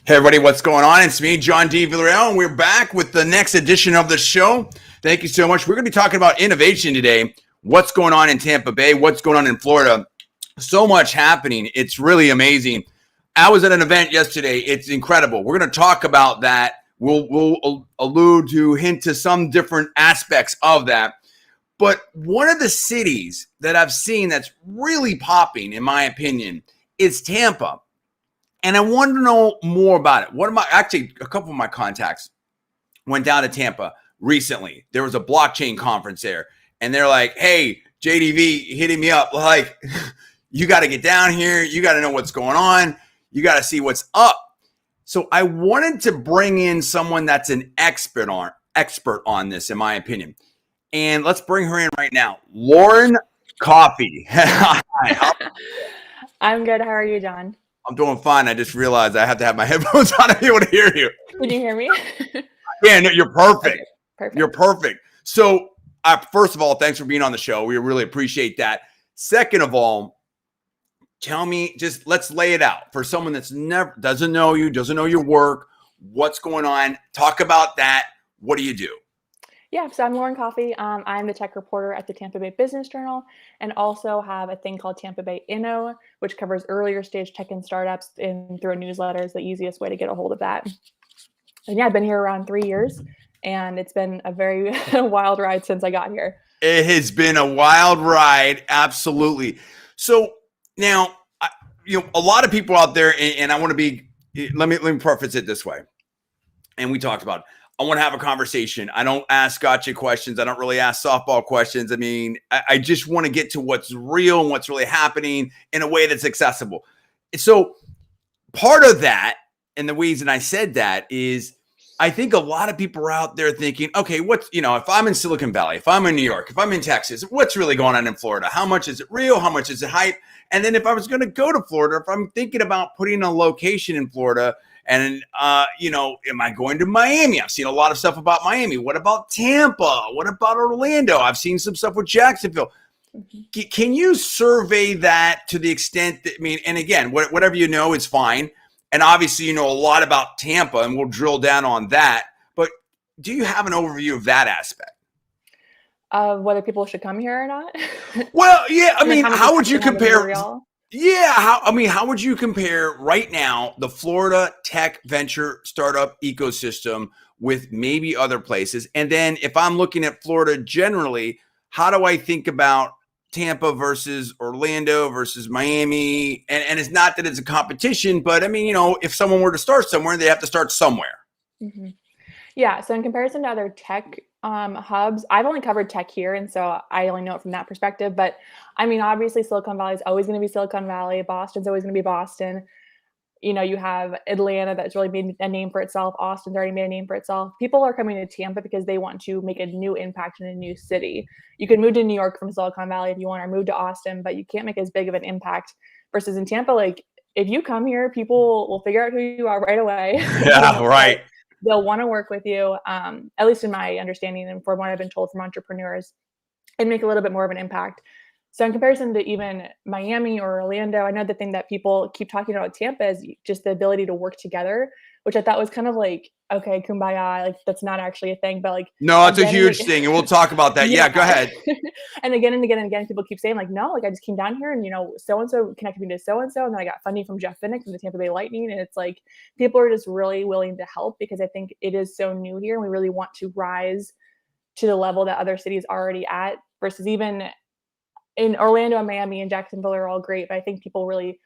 Hey everybody, what's going on? It's me, John D. Villarreal, and we're back with the next edition of the show. Thank you so much. We're going to be talking about innovation today. What's going on in Tampa Bay? What's going on in Florida? So much happening. It's really amazing. I was at an event yesterday. It's incredible. We're going to talk about that. We'll allude to, hint to some different aspects of that. But one of the cities that I've seen that's really popping, in my opinion, is Tampa. And I want to know more about it. A couple of my contacts went down to Tampa recently. There was a blockchain conference there. And they're like, hey, JDV hitting me up. Like, you got to get down here. You got to know what's going on. You got to see what's up. So I wanted to bring in someone that's an expert on this, in my opinion. And let's bring her in right now. Lauren Coffey. Hi. I'm good. How are you, John? I'm doing fine. I just realized I have to have my headphones on to be able to hear you. Can you hear me? Yeah, no, you're perfect. Okay, perfect. You're perfect. So, first of all, thanks for being on the show. We really appreciate that. Second of all, tell me, let's lay it out for someone that's doesn't know you, doesn't know your work. What's going on? Talk about that. What do you do? Yeah, so I'm Lauren Coffey. I'm the tech reporter at the Tampa Bay Business Journal and also have a thing called Tampa Bay Inno, which covers earlier stage tech and startups through a newsletter is the easiest way to get a hold of that. And yeah, I've been here around 3 years and it's been a very wild ride since I got here. It has been a wild ride. Absolutely. So now, a lot of people out there, and I want to be, let me preface it this way. And we talked about it. I want to have a conversation. I don't ask gotcha questions. I don't really ask softball questions. I mean, I just want to get to what's real and what's really happening in a way that's accessible. So part of that, and the reason I said that is I think a lot of people are out there thinking, okay, if I'm in Silicon Valley, if I'm in New York, if I'm in Texas, what's really going on in Florida? How much is it real? How much is it hype? And then if I was going to go to Florida, if I'm thinking about putting a location in Florida, and, am I going to Miami? I've seen a lot of stuff about Miami. What about Tampa? What about Orlando? I've seen some stuff with Jacksonville. Mm-hmm. Can you survey that to the extent that, and again, whatever you know is fine. And obviously, you know a lot about Tampa, and we'll drill down on that. But do you have an overview of that aspect? Whether people should come here or not? Well, yeah. How would you compare? Yeah, how would you compare right now the Florida tech venture startup ecosystem with maybe other places? And then if I'm looking at Florida generally, how do I think about Tampa versus Orlando versus Miami? And it's not that it's a competition, but if someone were to start somewhere, they have to start somewhere. Mm-hmm. Yeah, so in comparison to other tech hubs, I've only covered tech here, and so I only know it from that perspective. But obviously Silicon Valley is always going to be Silicon Valley. Boston's always going to be Boston. You have Atlanta that's really made a name for itself. Austin's already made a name for itself. People are coming to Tampa because they want to make a new impact in a new city. You can move to New York from Silicon Valley if you want, or move to Austin, but you can't make as big of an impact. Versus in Tampa, like if you come here, people will figure out who you are right away. Yeah, right. They'll want to work with you, at least in my understanding and from what I've been told from entrepreneurs, and make a little bit more of an impact. So in comparison to even Miami or Orlando, I know the thing that people keep talking about Tampa is just the ability to work together, which I thought was kind of like, okay, kumbaya, like that's not actually a thing, but like. No, it's a huge thing, and we'll talk about that. Yeah, go ahead. And again, people keep saying like, no, like I just came down here and, so-and-so connected me to so-and-so, and then I got funding from Jeff Finnick from the Tampa Bay Lightning. And it's like, people are just really willing to help because I think it is so new here. And we really want to rise to the level that other cities are already at versus even in Orlando and Miami and Jacksonville are all great. But I think people really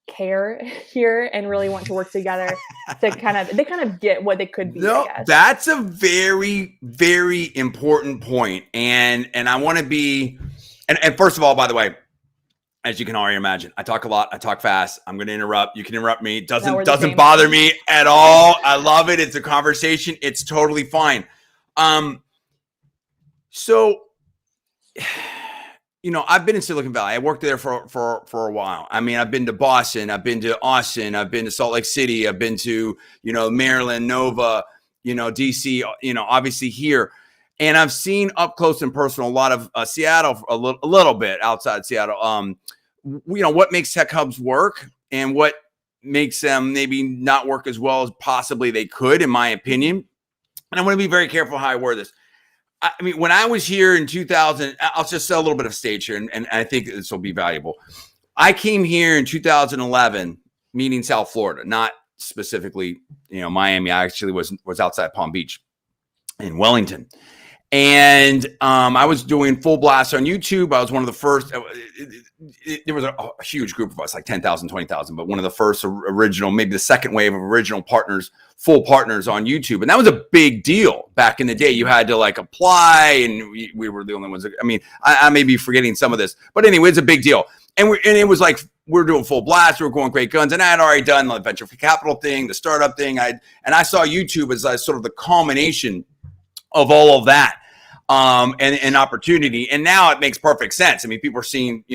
care here and really want to work together to kind of get what they could be. No, that's a very, very important point. And I want to be, and first of all, by the way, as you can already imagine, I talk a lot, I talk fast. I'm going to interrupt. You can interrupt me. It doesn't bother me at all. I love it. It's a conversation. It's totally fine. So I've been in Silicon Valley. I worked there for a while. I've been to Boston. I've been to Austin. I've been to Salt Lake City. I've been to, Maryland, Nova, DC, obviously here. And I've seen up close and personal a lot of Seattle, a little bit outside Seattle. What makes tech hubs work and what makes them maybe not work as well as possibly they could, in my opinion. And I want to be very careful how I word this. I mean, when I was here in 2000, I'll just sell a little bit of stage here, and I think this will be valuable. I came here in 2011, meaning South Florida, not specifically, Miami. I actually was outside Palm Beach in Wellington. And I was doing full blast on YouTube. I was one of the first. There was a huge group of us, like 10,000, 20,000, but one of the first original, maybe the second wave of original partners, full partners on YouTube. And that was a big deal back in the day. You had to like apply, and we were the only ones. I mean, I may be forgetting some of this, but anyway, it's a big deal. And it was like, we're doing full blast. We were going great guns. And I had already done the venture capital thing, the startup thing. And I saw YouTube as sort of the culmination of all of that. And opportunity. And now it makes perfect sense. I mean, people are seeing,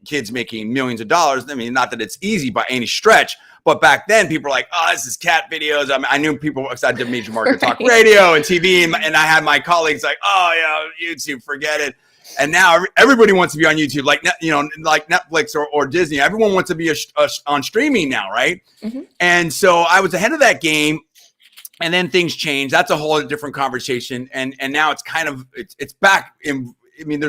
kids making millions of dollars. I mean, not that it's easy by any stretch, but back then people were like, oh, this is cat videos. I mean, I knew people, because I did major market talk radio and TV, and I had my colleagues like, oh, yeah, YouTube, forget it. And now everybody wants to be on YouTube, like, like Netflix or Disney. Everyone wants to be on streaming now, right? Mm-hmm. And so I was ahead of that game. And then things change. That's a whole different conversation. And now it's kind of, it's back in, I mean,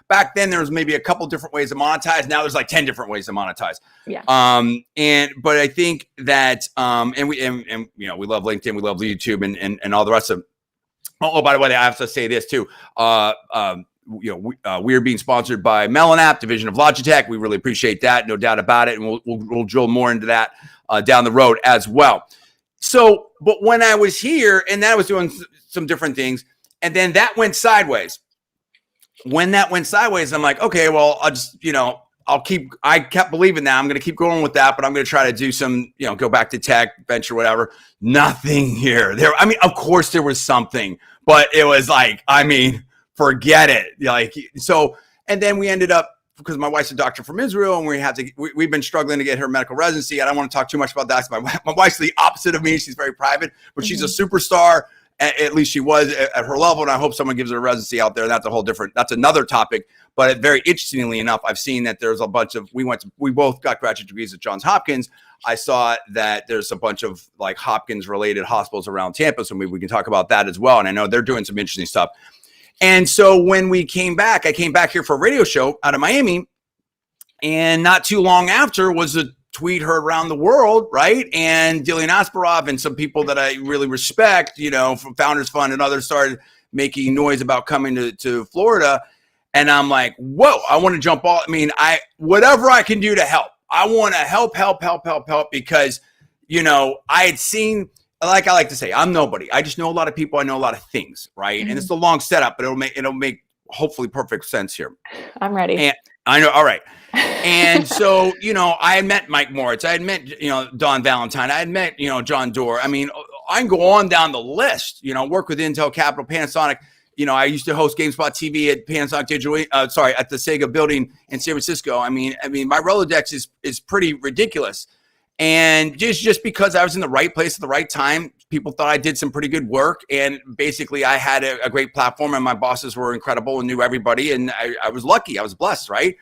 back then there was maybe a couple different ways to monetize. Now there's like 10 different ways to monetize. Yeah. But I think that, and we love LinkedIn, we love YouTube and all the rest of them. Oh, by the way, I have to say this too. We are being sponsored by Melon App, division of Logitech. We really appreciate that. No doubt about it. And we'll drill more into that down the road as well. So, but when I was here and I was doing some different things, and then that went sideways. When that went sideways, I'm like, okay, well, I'll just, I kept believing that I'm going to keep going with that, but I'm going to try to do some, go back to tech, venture, whatever. Nothing here. I mean, of course there was something, but it was like, forget it. Like, so, and then we ended up, because my wife's a doctor from Israel, and we've been struggling to get her medical residency. I don't want to talk too much about that. My wife's the opposite of me. She's very private, but she's a superstar. At least she was at her level. And I hope someone gives her a residency out there. That's that's another topic. But very interestingly enough, I've seen that there's a bunch of, we both got graduate degrees at Johns Hopkins. I saw that there's a bunch of like Hopkins related hospitals around Tampa. So maybe we can talk about that as well. And I know they're doing some interesting stuff. And so when we came back, I came back here for a radio show out of Miami, and not too long after was a tweet heard around the world, right? And Dillian Asparov and some people that I really respect, from Founders Fund and others started making noise about coming to Florida. And I'm like, whoa, I want to jump all. I mean, whatever I can do to help. I want to help because, I had seen, like I like to say, I'm nobody. I just know a lot of people. I know a lot of things, right? Mm-hmm. And it's a long setup, but it'll make hopefully perfect sense here. I'm ready. And I know. All right. And so, I had met Mike Moritz. I had met, Don Valentine. I had met, John Doerr. I mean, I can go on down the list, work with Intel, Capital, Panasonic. I used to host GameSpot TV at Panasonic Digital, at the Sega building in San Francisco. I mean, my Rolodex is pretty ridiculous. And just because I was in the right place at the right time, people thought I did some pretty good work. And basically I had a great platform, and my bosses were incredible and knew everybody. And I was lucky. I was blessed, right?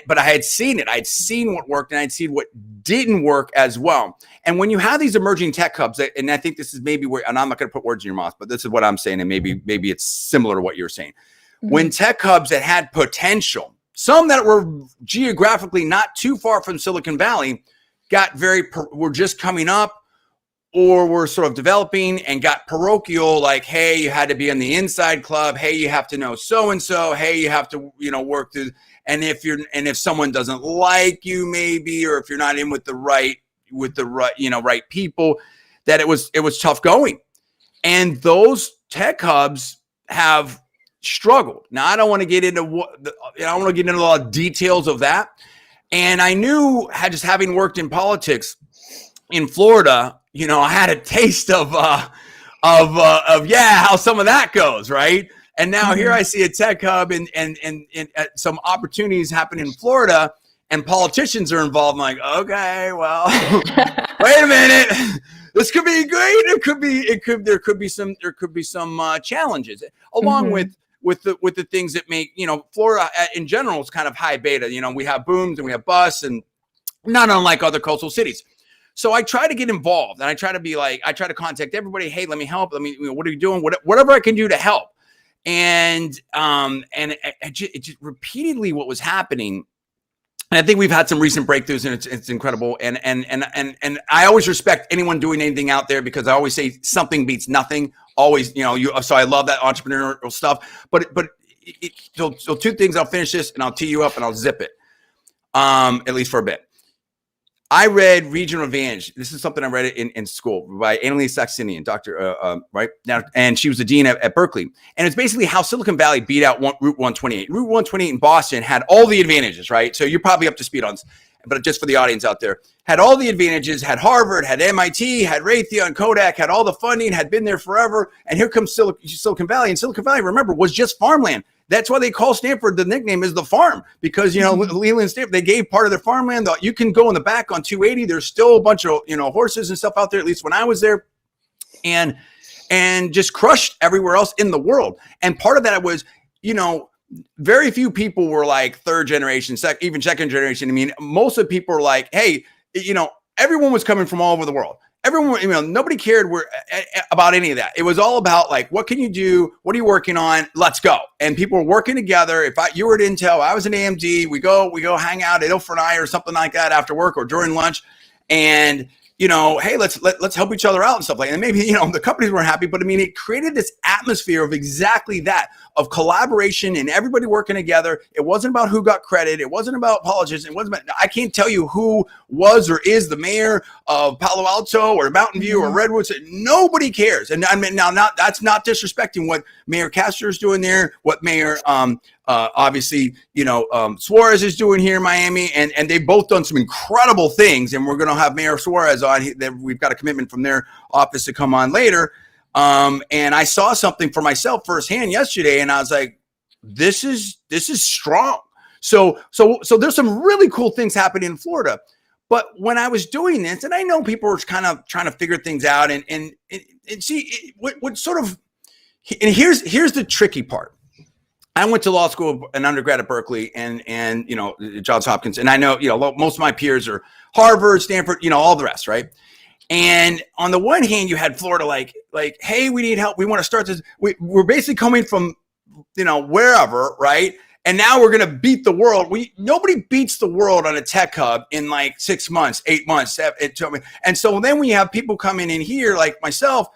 But I had seen it. I'd seen what worked, and I'd seen what didn't work as well. And when you have these emerging tech hubs, and I think this is maybe where, and I'm not going to put words in your mouth, but this is what I'm saying, and maybe it's similar to what you're saying. Mm-hmm. When tech hubs that had potential, some that were geographically not too far from Silicon Valley, were just coming up, or were sort of developing and got parochial, like, hey, you had to be in the inside club. Hey, you have to know so-and-so. Hey, you have to, work through. And if someone doesn't like you, maybe, or if you're not in with the right people, that it was tough going. And those tech hubs have struggled. Now, I don't want to get into a lot of details of that. And I knew, just having worked in politics in Florida, I had a taste of how some of that goes, right? And now here I see a tech hub and some opportunities happen in Florida, and politicians are involved. I'm like, okay, well, wait a minute, this could be great. There could be some challenges along with the things that make, Florida in general is kind of high beta. We have booms and we have busts, and not unlike other coastal cities. So I try to get involved, and I try to be like, I try to contact everybody. Hey, let me help. Let me, what are you doing? Whatever I can do to help. And it just repeatedly what was happening. And I think we've had some recent breakthroughs, and it's incredible. And I always respect anyone doing anything out there, because I always say something beats nothing. Always, so I love that entrepreneurial stuff. So two things. I'll finish this and I'll tee you up and I'll zip it. At least for a bit. I read Regional Advantage. This is something I read in school by Annalise Saxenian, doctor, right now, and she was the dean at Berkeley. And it's basically how Silicon Valley beat out Route 128. Route 128 in Boston had all the advantages, right? So you're probably up to speed on this, but just for the audience out there, had all the advantages, had Harvard, had MIT, had Raytheon, Kodak, had all the funding, had been there forever. And here comes Silicon Valley. And Silicon Valley, remember, was just farmland. That's why they call Stanford, the nickname is the farm, because, Leland Stanford, they gave part of their farmland. You can go in the back on 280. There's still a bunch of, horses and stuff out there, at least when I was there, and just crushed everywhere else in the world. And part of that was, very few people were like third generation, even second generation. I mean, most of the people were like, hey, everyone was coming from all over the world. Everyone, nobody cared about any of that. It was all about like, what can you do? What are you working on? Let's go. And people were working together. You were at Intel, I was in AMD. We go hang out at for an eye or something like that after work or during lunch. And hey, let's help each other out and stuff like that. And maybe, the companies weren't happy, but I mean, it created this atmosphere of exactly that, of collaboration and everybody working together. It wasn't about who got credit. It wasn't about politics. It wasn't about, I can't tell you who was or is the mayor of Palo Alto or Mountain View or Redwood. Nobody cares. And I mean, that's not disrespecting what Mayor Castor is doing there, what Mayor, obviously, Suarez is doing here in Miami, and they've both done some incredible things. And we're going to have Mayor Suarez on. We've got a commitment from their office to come on later. And I saw something for myself firsthand yesterday, and I was like, this is strong. So there's some really cool things happening in Florida. But when I was doing this, and I know people were kind of trying to figure things out and see what sort of, and here's the tricky part. I went to law school, an undergrad at Berkeley and Johns Hopkins. And I know, most of my peers are Harvard, Stanford, all the rest, right? And on the one hand, you had Florida like, hey, we need help. We want to start this. We're basically coming from, wherever, right? And now we're going to beat the world. Nobody beats the world on a tech hub in like 6 months, 8 months. And so then when you have people coming in here like myself,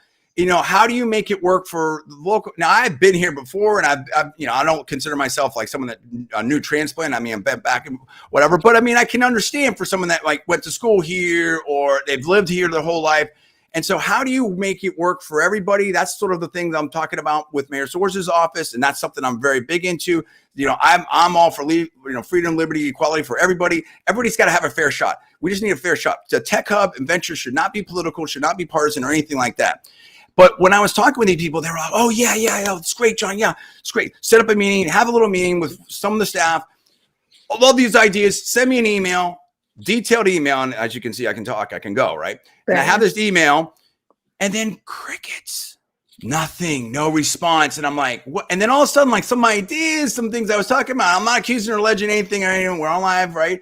how do you make it work for the local? Now, I've been here before, and I don't consider myself like someone that a new transplant. I mean, I'm back and whatever. But I mean, I can understand for someone that like went to school here or they've lived here their whole life. And so how do you make it work for everybody? That's sort of the thing that I'm talking about with Mayor Soares' office. And that's something I'm very big into. I'm all for freedom, liberty, equality for everybody. Everybody's got to have a fair shot. We just need a fair shot. The tech hub and venture should not be political, should not be partisan or anything like that. But when I was talking with these people, they were like, oh, yeah, it's great, John. Yeah, it's great. Set up a meeting, have a little meeting with some of the staff. I love these ideas. Send me an email, detailed email. And as you can see, I can talk, I can go, right? And I have this email and then crickets, nothing, no response. And I'm like, what? And then all of a sudden, like some ideas, some things I was talking about. I'm not accusing or alleging anything or anything. We're on live, right?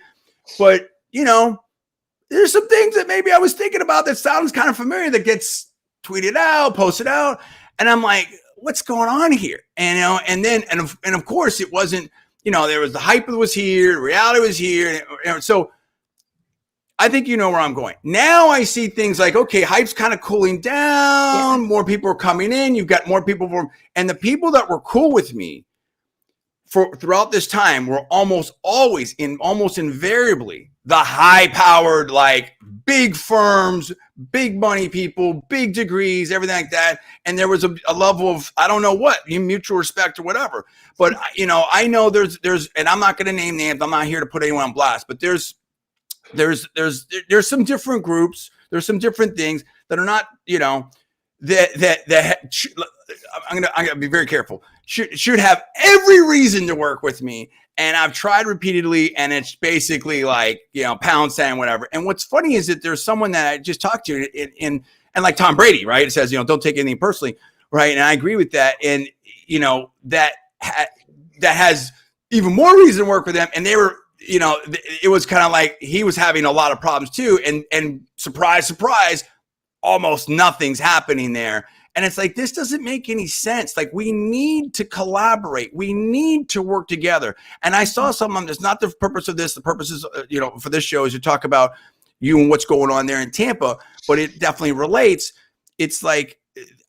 But, there's some things that maybe I was thinking about that sounds kind of familiar that gets tweeted out, posted out. And I'm like, what's going on here? And then of course it wasn't, there was the hype that was here, the reality was here. And so I think you know where I'm going. Now I see things like, okay, hype's kind of cooling down. Yeah. More people are coming in. You've got more people. And the people that were cool with me throughout this time were almost invariably the high-powered, like big firms, big money people, big degrees, everything like that. And there was a level of, I don't know what, mutual respect or whatever. But, I know there's, and I'm not going to name names. I'm not here to put anyone on blast, but there's some different groups. There's some different things that are not, I'm gonna be very careful. Should have every reason to work with me. And I've tried repeatedly, and it's basically like, pound sand, whatever. And what's funny is that there's someone that I just talked to and like Tom Brady, right? It says, don't take anything personally, right? And I agree with that. And, that has even more reason to work with them. And they were it was kind of like he was having a lot of problems too. And surprise, surprise, almost nothing's happening there. And it's like, this doesn't make any sense. Like, we need to collaborate. We need to work together. And I saw someone, that's not the purpose of this. The purpose is, for this show is to talk about you and what's going on there in Tampa, but it definitely relates. It's like,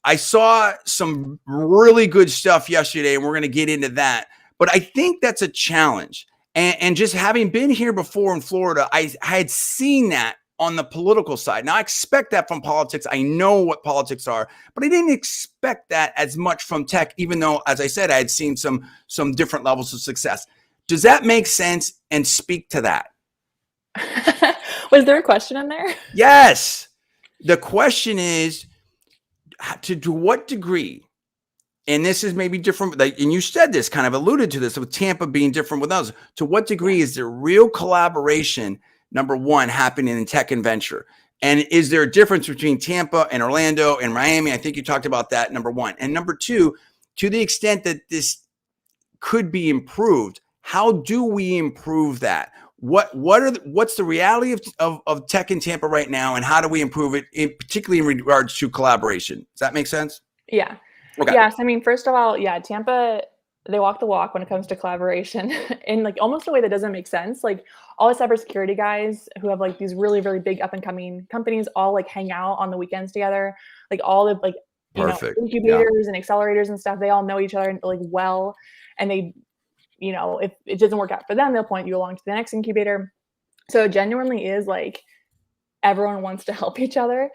I saw some really good stuff yesterday, and we're going to get into that. But I think that's a challenge. And just having been here before in Florida, I had seen that on the political side. Now, I expect that from politics. I know what politics are, but I didn't expect that as much from tech, even though, as I said, I had seen some different levels of success. Does that make sense? And speak to that. Was there a question in there? Yes. The question is, to what degree, and this is maybe different, and you said this, kind of alluded to this, with Tampa being different with others, to what degree is there real collaboration, number one, happening in tech and venture? And is there a difference between Tampa and Orlando and Miami? I think you talked about that, number one. And number two, to the extent that this could be improved, how do we improve that? What's the reality of tech in Tampa right now, and how do we improve it, particularly in regards to collaboration? Does that make sense? Yeah. Okay. Yes. I mean, first of all, Tampa, they walk the walk when it comes to collaboration in like almost a way that doesn't make sense. Like, all the cybersecurity guys who have like these really, really big up and coming companies all like hang out on the weekends together. Like, all the like, incubators and accelerators and stuff, they all know each other like well. And they, if it doesn't work out for them, they'll point you along to the next incubator. So it genuinely is like everyone wants to help each other.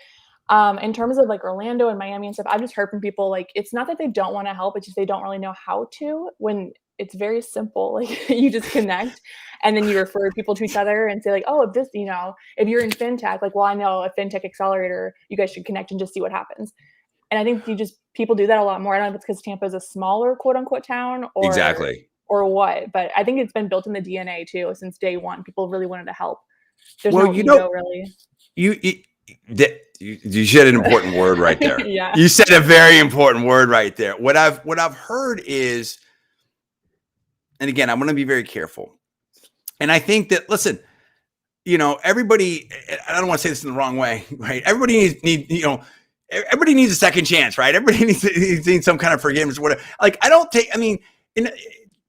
In terms of like Orlando and Miami and stuff, I've just heard from people, like, it's not that they don't want to help, it's just they don't really know how to, when it's very simple. Like, you just connect and then you refer people to each other and say like, oh, if this, if you're in fintech, like, well, I know a fintech accelerator, you guys should connect and just see what happens. And I think people do that a lot more. I don't know if it's because Tampa is a smaller quote unquote town or exactly, or what, but I think it's been built in the DNA too since day one. People really wanted to help. There's well, no ego, really. You said an important word right there. Yeah. You said a very important word right there. What I've heard is, and again, I'm going to be very careful. And I think that, listen, everybody, I don't want to say this in the wrong way, right? Everybody everybody needs a second chance, right? Everybody needs some kind of forgiveness or whatever. Like,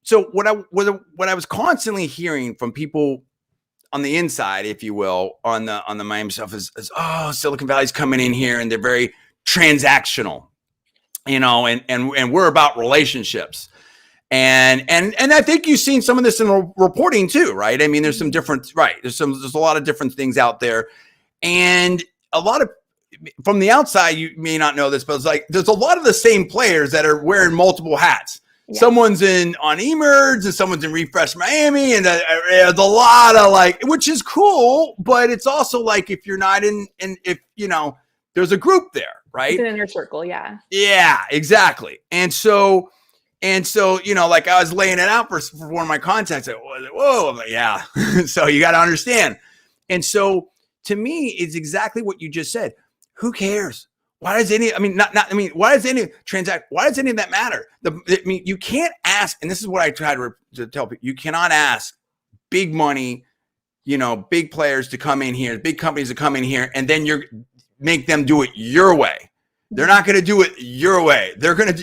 so what I was constantly hearing from people on the inside, if you will, on the Miami stuff is, oh, Silicon Valley's coming in here and they're very transactional, and we're about relationships. And I think you've seen some of this in reporting too, right? I mean, there's some different, right? There's a lot of different things out there, and a lot of, from the outside, you may not know this, but it's like there's a lot of the same players that are wearing multiple hats. Yeah. Someone's on Emerge and someone's in Refresh Miami, and there's a lot of like, which is cool, but it's also like, if you're not if there's a group there, right? It's an inner circle, yeah. Yeah, exactly. And so, like, I was laying it out for one of my contacts. Whoa, I'm like, yeah. So you got to understand. And so, to me, it's exactly what you just said. Who cares? Why does any of that matter? You can't ask, and this is what I try to tell people, you cannot ask big money, big players to come in here, big companies to come in here, and then make them do it your way. They're not going to do it your way.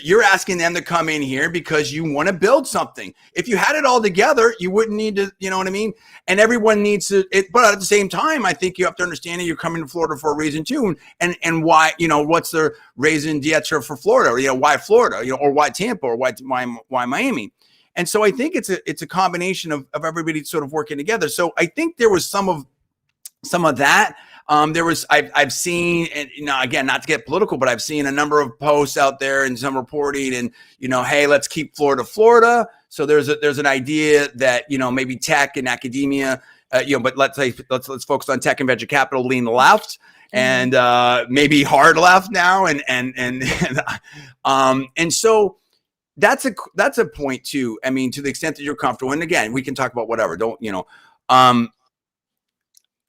You're asking them to come in here because you want to build something. If you had it all together, you wouldn't need to, you know what I mean? And everyone needs to, but at the same time, I think you have to understand that you're coming to Florida for a reason too. And why, what's the raison d'etre for Florida? Why Florida, or why Tampa, or why Miami? And so I think it's a combination of everybody sort of working together. So I think there was some of that. I've seen, and again, not to get political, but I've seen a number of posts out there and some reporting, and hey, let's keep Florida. So there's an idea that maybe tech and academia, but let's focus on tech and venture capital, lean left, and maybe hard left now, and so that's a point too. I mean, to the extent that you're comfortable, and again, we can talk about whatever.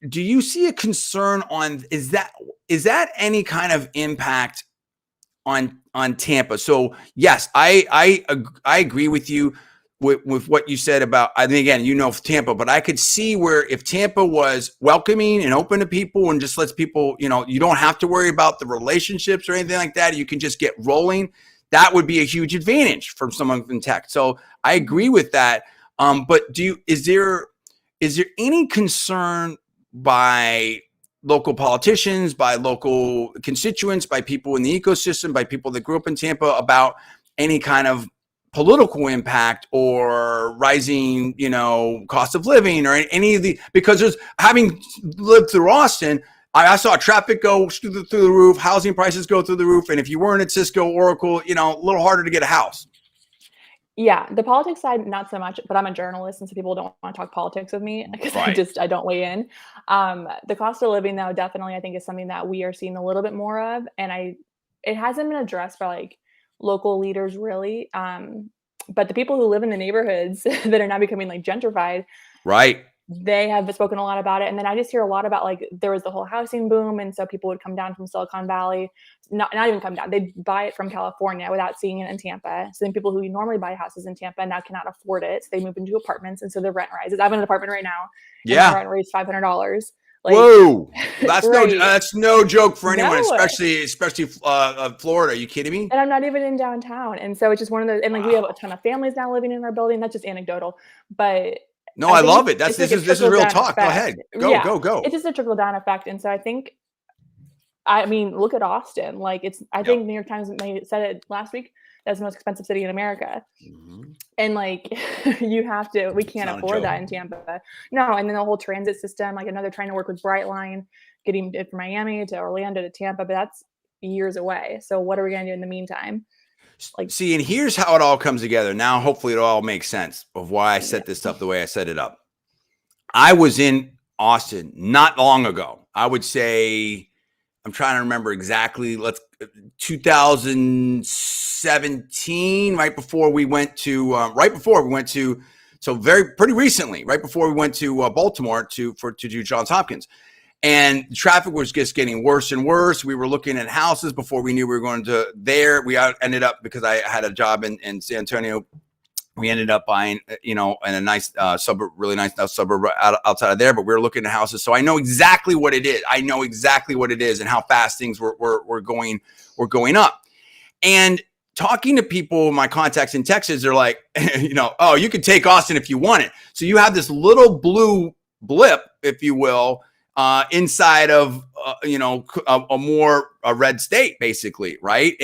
Do you see a concern on, is that any kind of impact on Tampa? So yes, I agree with you. with what you said about, I mean, again, Tampa, but I could see where if Tampa was welcoming and open to people and just lets people, you don't have to worry about the relationships or anything like that. You can just get rolling. That would be a huge advantage from someone in tech. So I agree with that. But is there any concern by local politicians, by local constituents, by people in the ecosystem, by people that grew up in Tampa about any kind of political impact or rising, cost of living or any of the, because there's, having lived through Austin, I saw traffic go through the roof, housing prices go through the roof. And if you weren't at Cisco, Oracle, a little harder to get a house. Yeah, the politics side, not so much, but I'm a journalist, and so people don't want to talk politics with me because I don't weigh in. The cost of living, though, definitely I think is something that we are seeing a little bit more of, and it hasn't been addressed by like local leaders really. But the people who live in the neighborhoods that are now becoming like gentrified, right? They have spoken a lot about it. And then I just hear a lot about like there was the whole housing boom, and so people would come down from Silicon Valley, not even come down, they'd buy it from California without seeing it in Tampa. So then people who normally buy houses in Tampa now cannot afford it, so they move into apartments, and so the rent rises. I have an apartment right now, and my rent raised $500. Like, whoa, that's that's no joke for anyone, especially Florida. Are you kidding me? And I'm not even in downtown, and so it's just one of those. And like we have a ton of families now living in our building. That's just anecdotal, but no, I love it. This is real talk. Effect. Go ahead, go. It's just a trickle down effect, and so I think, look at Austin. Like I think New York Times said it last week. That's the most expensive city in America. Mm-hmm. And like, we can't afford that in Tampa. No. And then the whole transit system, like they're trying to work with Brightline, getting it from Miami to Orlando to Tampa, but that's years away. So what are we going to do in the meantime? See, and here's how it all comes together. Now, hopefully it all makes sense of why I set this up the way I set it up. I was in Austin not long ago. I would say, I'm trying to remember exactly, 2017, right before we went to pretty recently, right before we went to Baltimore to do Johns Hopkins. And traffic was just getting worse and worse. We were looking at houses before we knew we were going to there. We ended up, because I had a job in San Antonio, we ended up buying, in a nice suburb, really nice suburb outside of there. But we were looking at houses, so I know exactly what it is. I know exactly what it is and how fast things were going up. And talking to people, my contacts in Texas, they're like, oh, you can take Austin if you want it. So you have this little blue blip, if you will, inside of a red state, basically, right?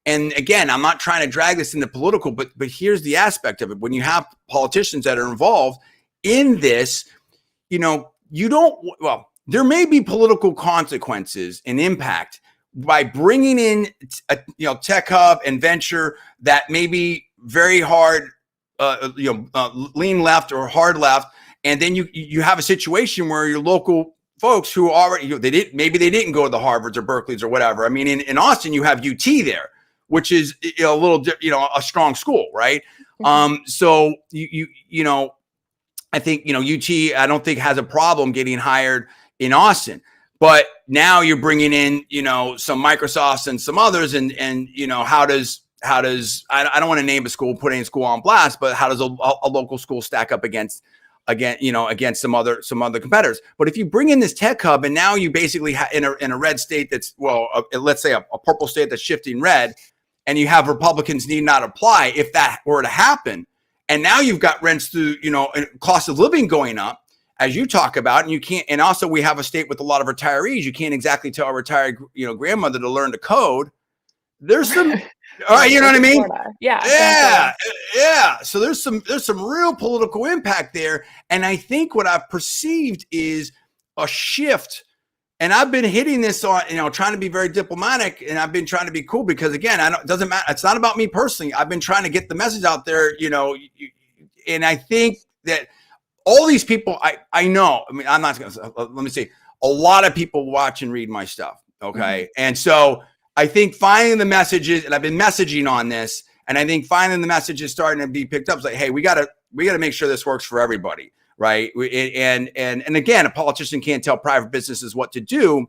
And again, I'm not trying to drag this into political, but here's the aspect of it. When you have politicians that are involved in this, there may be political consequences and impact by bringing in a tech hub and venture that may be very hard, lean left or hard left. And then you have a situation where your local folks who already, they didn't go to the Harvards or Berkeleys or whatever. I mean, in Austin, you have UT there, which is a little, a strong school, right? Mm-hmm. So I think, UT, I don't think has a problem getting hired in Austin, but now you're bringing in, some Microsofts and some others, and how does I don't want to name a school, put any school on blast, but how does a local school stack up against some other competitors? But if you bring in this tech hub, and now you basically in a red state that's, let's say a purple state that's shifting red, and you have Republicans need not apply if that were to happen, and now you've got rents through, and cost of living going up, as you talk about, and you can't, and also we have a state with a lot of retirees. You can't exactly tell a retired, grandmother to learn to code. There's some, all right, you know what I mean? Yeah. So there's some real political impact there, and I think what I've perceived is a shift. And I've been hitting this on, trying to be very diplomatic, and I've been trying to be cool because, again, it doesn't matter. It's not about me personally. I've been trying to get the message out there, and I think that all these people, I know, I'm not going to, let me say, a lot of people watch and read my stuff. Okay. Mm-hmm. And so I think finding the messages, and I've been messaging on this, and I think finding the messages starting to be picked up. It's like, hey, we got to make sure this works for everybody. Right. And again, a politician can't tell private businesses what to do,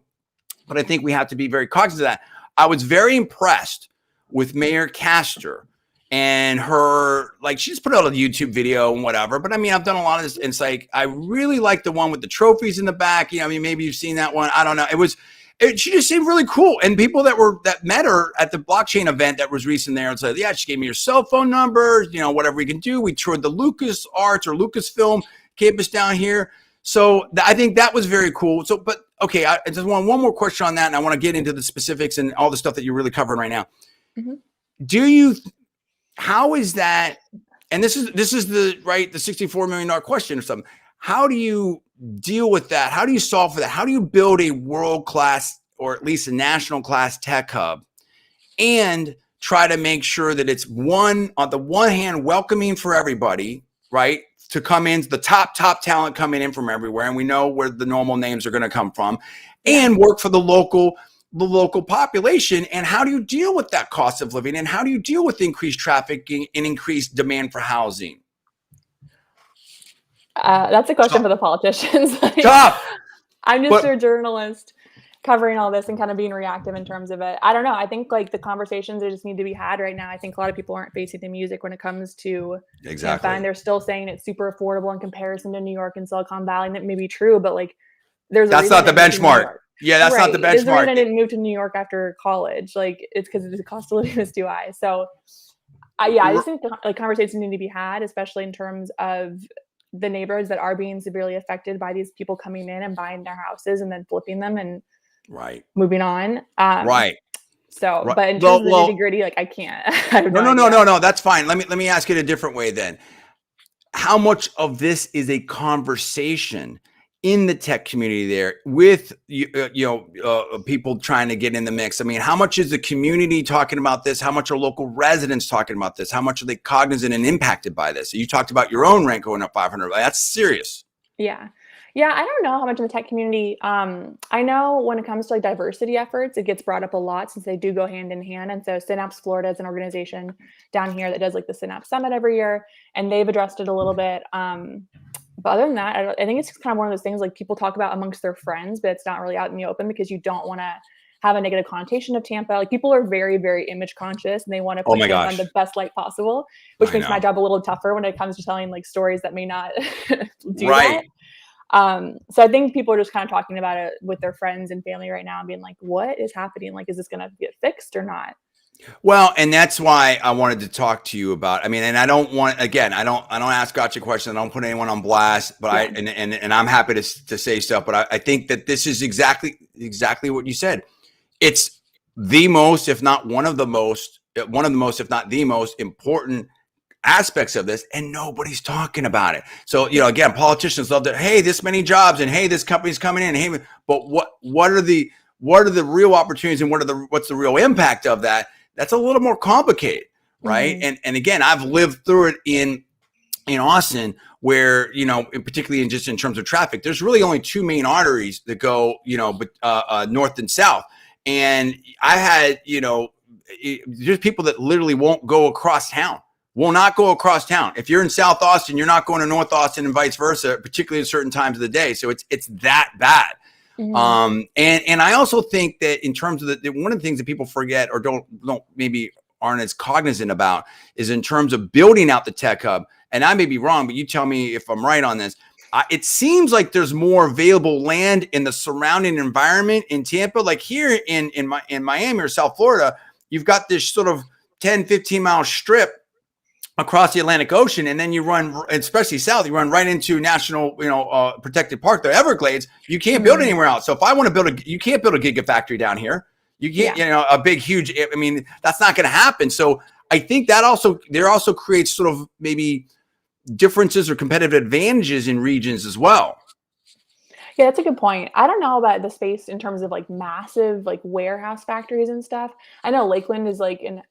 but I think we have to be very cognizant of that. I was very impressed with Mayor Castor and her, like, she just put out a YouTube video and whatever. But I mean, I've done a lot of this. And it's like, I really like the one with the trophies in the back. You know, I mean, maybe you've seen that one. I don't know. She just seemed really cool. And people that met her at the blockchain event that was recent there and said, yeah, she gave me her cell phone number, you know, whatever we can do. We toured the Lucas Arts or Lucasfilm campus down here. So I think that was very cool. So, but okay, I just want one more question on that. And I want to get into the specifics and all the stuff that you're really covering right now. Mm-hmm. How is that? And this is the $64 million question or something. How do you deal with that? How do you solve for that? How do you build a world-class or at least a national class tech hub and try to make sure that it's on the one hand, welcoming for everybody, right? To come in, the top talent coming in from everywhere. And we know where the normal names are going to come from, and work for the local population. And how do you deal with that cost of living? And how do you deal with increased traffic and increased demand for housing? That's a question for the politicians. Tough. I'm just a journalist covering all this and kind of being reactive in terms of it. I don't know. I think like the conversations that just need to be had right now. I think a lot of people aren't facing the music when it comes to Tampa, and they're still saying it's super affordable in comparison to New York and Silicon Valley. And that may be true, but like that's not the benchmark. Yeah, that's not the benchmark. The reason I didn't move to New York after college. Like it's because the cost of living was too high. So I just think like conversations need to be had, especially in terms of the neighborhoods that are being severely affected by these people coming in and buying their houses and then flipping them and moving on. So, but in terms of the nitty gritty, like I can't. No. That's fine. Let me ask it a different way then. How much of this is a conversation in the tech community there with people trying to get in the mix? I mean, how much is the community talking about this? How much are local residents talking about this? How much are they cognizant and impacted by this? You talked about your own rent going up 500. That's serious. Yeah, I don't know how much in the tech community. I know when it comes to like diversity efforts, it gets brought up a lot since they do go hand in hand. And so Synapse Florida is an organization down here that does like the Synapse Summit every year, and they've addressed it a little bit. But other than that, I think it's kind of one of those things like people talk about amongst their friends, but it's not really out in the open because you don't want to have a negative connotation of Tampa. Like people are very, very image conscious and they want to put Tampa on the best light possible, which makes my job a little tougher when it comes to telling like stories that may not do that. So I think people are just kind of talking about it with their friends and family right now and being like, what is happening? Like, is this going to get fixed or not? Well, and that's why I wanted to talk to you about, I mean, and I don't ask gotcha questions. I don't put anyone on blast, but and I'm happy to say stuff, but I think that this is exactly what you said. It's the most, if not one of the most, if not the most important aspects of this, and nobody's talking about it. So, again, politicians love that. Hey, this many jobs, and hey, this company's coming in. Hey, but what are the real opportunities, and what's the real impact of that? That's a little more complicated, right? Mm-hmm. And again, I've lived through it in Austin, where particularly in terms of traffic, there's really only two main arteries that go north and south, and I had there's people that literally won't go across town. Will not go across town. If you're in South Austin, you're not going to North Austin and vice versa, particularly at certain times of the day. So it's that bad. Mm-hmm. And I also think that in terms of one of the things that people forget or don't maybe aren't as cognizant about is in terms of building out the tech hub. And I may be wrong, but you tell me if I'm right on this. It seems like there's more available land in the surrounding environment in Tampa. Like here in Miami or South Florida, you've got this sort of 10, 15 mile strip across the Atlantic Ocean, and then you run, especially south, you run right into national, protected park, the Everglades. You can't build anywhere else. So if I want to you can't build a gigafactory down here. You can't, a big, huge. I mean, that's not going to happen. So I think that also creates sort of maybe differences or competitive advantages in regions as well. Yeah, that's a good point. I don't know about the space in terms of like massive like warehouse factories and stuff. I know Lakeland is like an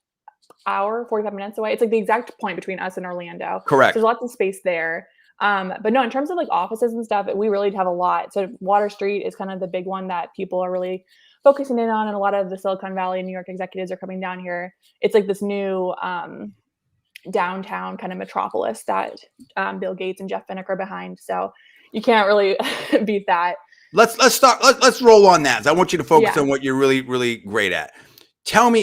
hour, 45 minutes away. It's like the exact point between us and Orlando. Correct. So there's lots of space there. But no, in terms of like offices and stuff, we really have a lot. So Water Street is kind of the big one that people are really focusing in on. And a lot of the Silicon Valley and New York executives are coming down here. It's like this new downtown kind of metropolis that Bill Gates and Jeff Finnick are behind. So you can't really beat that. Let's roll on that. I want you to focus on what you're really, really great at.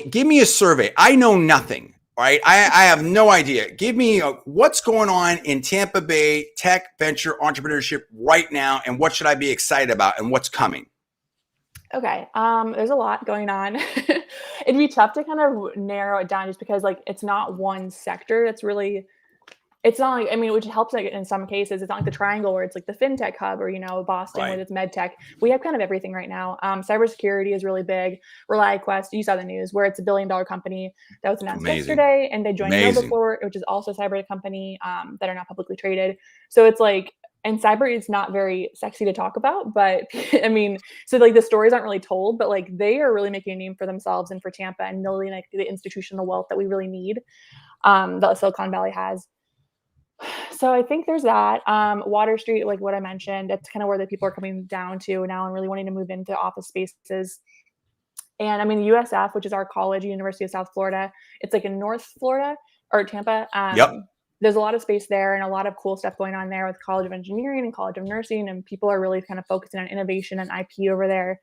Give me a survey. I know nothing. right? I have no idea. Give me what's going on in Tampa Bay tech venture entrepreneurship right now, and what should I be excited about, and what's coming? Okay. There's a lot going on. It'd be tough to kind of narrow it down just because like it's not one sector that's really it's not like, I mean, which helps like in some cases. It's not like the triangle where it's like the fintech hub or, Boston Right. with its med tech. We have kind of everything right now. Cybersecurity is really big. ReliaQuest, you saw the news where it's $1 billion company that was announced Amazing. yesterday, and they joined Amazing. KnowBe4, which is also a cyber company that are not publicly traded. So it's like, and cyber is not very sexy to talk about, but I mean, so like the stories aren't really told, but like they are really making a name for themselves and for Tampa and building like the institutional wealth that we really need that Silicon Valley has. So I think there's that. Water Street, like what I mentioned, that's kind of where the people are coming down to now and really wanting to move into office spaces. And I mean, the USF, which is our college, University of South Florida, it's like in North Florida or Tampa. Yep. There's a lot of space there and a lot of cool stuff going on there with College of Engineering and College of Nursing, and people are really kind of focusing on innovation and IP over there.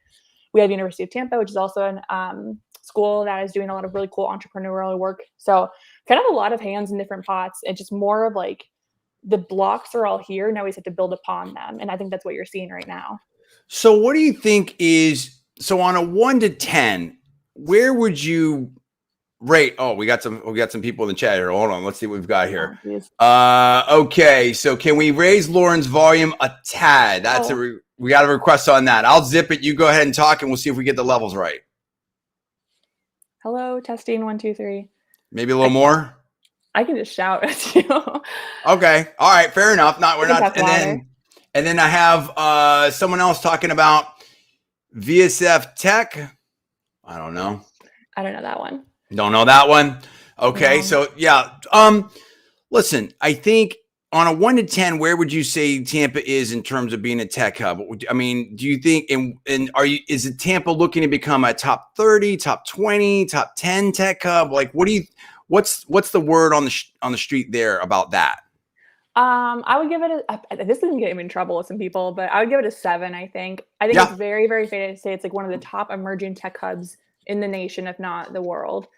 We have University of Tampa, which is also an school that is doing a lot of really cool entrepreneurial work. So kind of a lot of hands in different pots. It's just more of like the blocks are all here. Now we just have to build upon them. And I think that's what you're seeing right now. So what do you think is, so on a 1 to 10, where would you rate? Oh, we got some people in the chat here. Hold on. Let's see what we've got here. Okay. So can we raise Lauren's volume a tad? That's we got a request on that. I'll zip it. You go ahead and talk and we'll see if we get the levels right. Hello, testing 1, 2, 3. Maybe a little more. I can just shout at you. Okay. All right. Fair enough. We're not. And then I have someone else talking about VSF Tech. I don't know. I don't know that one. Don't know that one. Okay. No. So yeah. Listen, I think on a 1 to 10, where would you say Tampa is in terms of being a tech hub? I mean, do you think, is it Tampa looking to become a top 30, top 20, top 10 tech hub? Like, what's the word on the street there about that? I would give it this is gonna get me in trouble with some people, but I would give it a 7. I think it's very, very fair to say it's like one of the top emerging tech hubs in the nation, if not the world.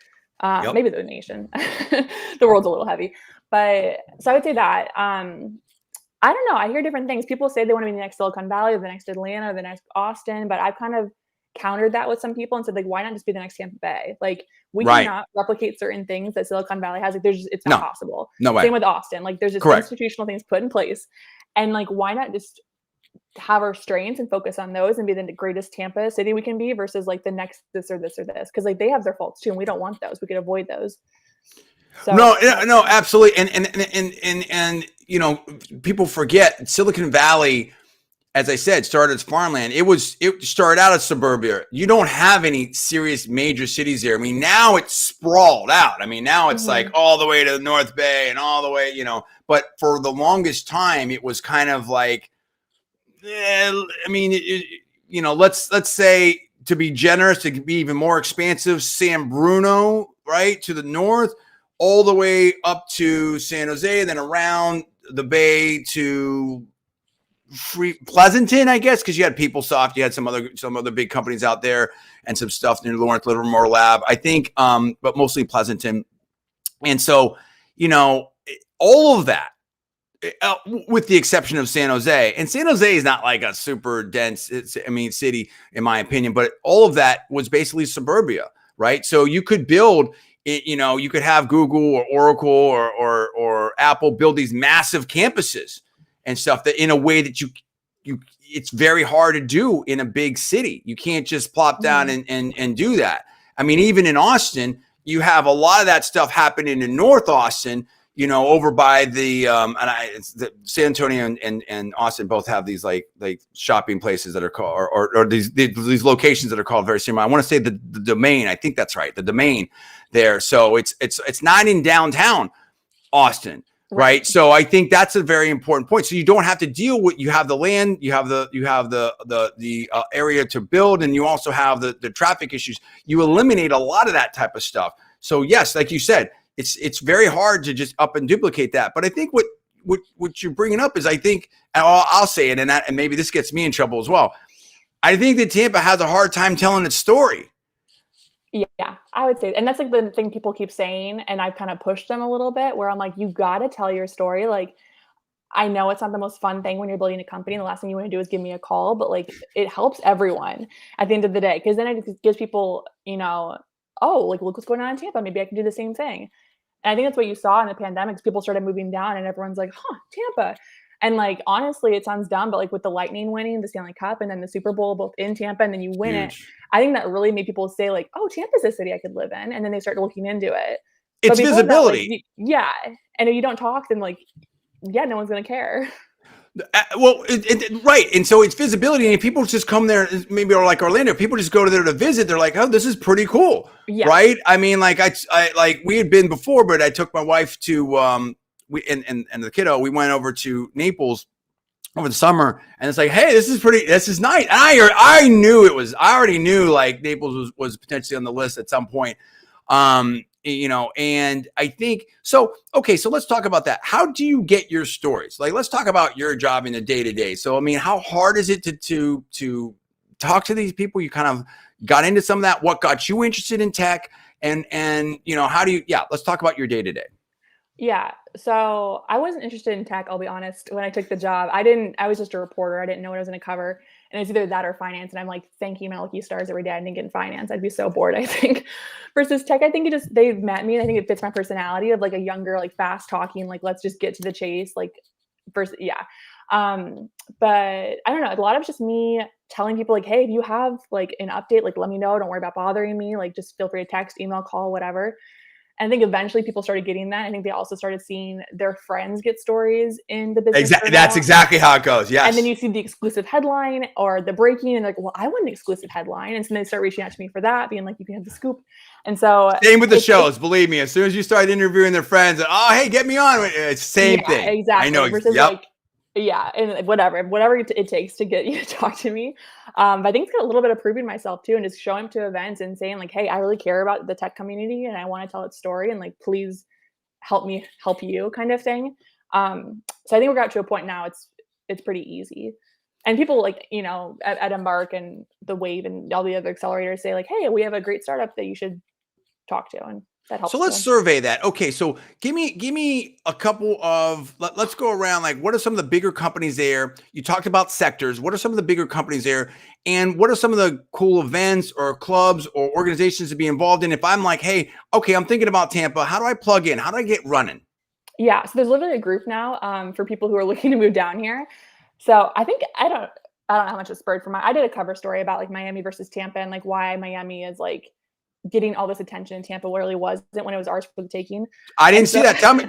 Maybe the nation. The world's a little heavy. But so I would say that. I don't know. I hear different things. People say they want to be the next Silicon Valley or the next Atlanta or the next Austin, but I've kind of countered that with some people and said, like, why not just be the next Tampa Bay? Like, we cannot replicate certain things that Silicon Valley has. Like, it's not possible. No way. Same with Austin. Like, there's just institutional things put in place. And like, why not just have our strengths and focus on those and be the greatest Tampa city we can be versus like the next this or this or this? Because like they have their faults too, and we don't want those. We could avoid those. So, no, absolutely. And people forget Silicon Valley, as I said, started as farmland. It started out as suburbia. You don't have any serious major cities there. I mean, now it's sprawled out. I mean, now it's like all the way to the North Bay and all the way, but for the longest time, it was kind of like, I mean, let's say, to be generous, to be even more expansive, San Bruno, right, to the north, all the way up to San Jose, then around the bay to Pleasanton, I guess, because you had PeopleSoft, you had some other big companies out there, and some stuff near Lawrence Livermore Lab, I think, but mostly Pleasanton. And so, all of that, with the exception of San Jose, and San Jose is not like a super dense, city, in my opinion, but all of that was basically suburbia, right? So you could build, you could have Google or Oracle or Apple build these massive campuses and stuff that in a way that it's very hard to do in a big city. You can't just plop down and do that. I mean, even in Austin, you have a lot of that stuff happening in North Austin, over by the San Antonio and Austin both have these like shopping places that are called, or these locations that are called very similar. I want to say the Domain. I think that's right. The Domain there. So it's not in downtown Austin. Right. So I think that's a very important point. So you don't have to deal with, you have the land, you have the area to build, and you also have the traffic issues. You eliminate a lot of that type of stuff. So yes, like you said, it's very hard to just up and duplicate that. But I think what you're bringing up is, I think, and I'll say it, and maybe this gets me in trouble as well. I think that Tampa has a hard time telling its story. Yeah, I would say, and that's like the thing people keep saying, and I've kind of pushed them a little bit where I'm like, you got to tell your story. Like, I know it's not the most fun thing when you're building a company. The last thing you want to do is give me a call, but like it helps everyone at the end of the day. Cause then it gives people, oh, like look what's going on in Tampa. Maybe I can do the same thing. And I think that's what you saw in the pandemic. People started moving down and everyone's like, huh, Tampa. And like, honestly, it sounds dumb, but like with the Lightning winning the Stanley Cup and then the Super Bowl, both in Tampa and then you win it, Huge. I think that really made people say like, oh, Tampa's a city I could live in. And then they start looking into it. But It's before that, like, visibility. yeah. And if you don't talk, then like, yeah, no one's going to care. Well, right. And so it's visibility. And if people just come there, maybe or like Orlando, people just go to there to visit. They're like, oh, this is pretty cool. Yeah. Right. I mean, like I like we had been before, but I took my wife to, we, and the kiddo, we went over to Naples over the summer, and it's like, hey, this is nice. And I knew I already knew like Naples was potentially on the list at some point. And I think so. Okay, so let's talk about that. How do you get your stories? Like, let's talk about your job in the day to day. So, I mean, how hard is it to talk to these people? You kind of got into some of that. What got you interested in tech? And how do you? Yeah, let's talk about your day to day. Yeah. So I wasn't interested in tech, I'll be honest. When I took the job, I was just a reporter. I didn't know what I was going to cover. And it's either that or finance. And I'm like thanking my lucky stars every day I didn't get in finance. I'd be so bored, I think. Versus tech, I think they've met me. And I think it fits my personality of like a younger, like fast talking, like let's just get to the chase. Like versus, yeah. But I don't know. A lot of just me telling people like, hey, if you have like an update, like let me know. Don't worry about bothering me. Like just feel free to text, email, call, whatever. And I think eventually people started getting that. I think they also started seeing their friends get stories in the business. Exactly. That's exactly how it goes. Yes. And then you see the exclusive headline or the breaking and like, well, I want an exclusive headline. And so they start reaching out to me for that, being like, you can have the scoop. And so same with the shows, believe me, as soon as you start interviewing their friends, oh, hey, get me on. It's same thing. Exactly. I know. Versus yep. like, yeah, and whatever it takes to get you to talk to me. But I think it's got a little bit of proving myself too, and just showing up to events and saying like, hey, I really care about the tech community and I want to tell its story, and like, please help me help you, kind of thing. So I think we're got to a point now. It's pretty easy, and people like at Embark and the Wave and all the other accelerators say like, hey, we have a great startup that you should talk to, and that helps. So let's survey that. Okay, so give me a couple of let's go around. Like, what are some of the bigger companies there? You talked about sectors. What are some of the bigger companies there? And what are some of the cool events or clubs or organizations to be involved in? If I'm like, hey, okay, I'm thinking about Tampa. How do I plug in? How do I get running? Yeah, so there's literally a group now for people who are looking to move down here. So I think I don't know how much it spurred from I did a cover story about like Miami versus Tampa and like why Miami is like getting all this attention in Tampa where it really wasn't when it was ours for the taking. I didn't see that. Talk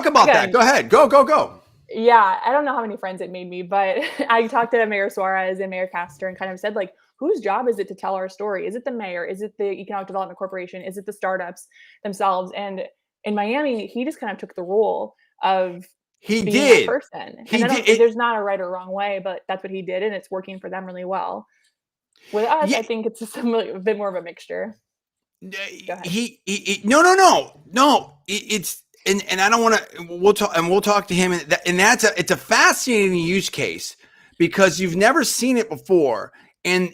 about that. Go ahead. Go. Yeah, I don't know how many friends it made me, but I talked to Mayor Suarez and Mayor Castor and kind of said like, whose job is it to tell our story? Is it the mayor? Is it the Economic Development Corporation? Is it the startups themselves? And in Miami, he just kind of took the role of being that person. There's not a right or wrong way, but that's what he did, and it's working for them really well. With us, I think it's just a bit more of a mixture. No. It's and I don't want to. We'll talk to him, and it's a fascinating use case because you've never seen it before, and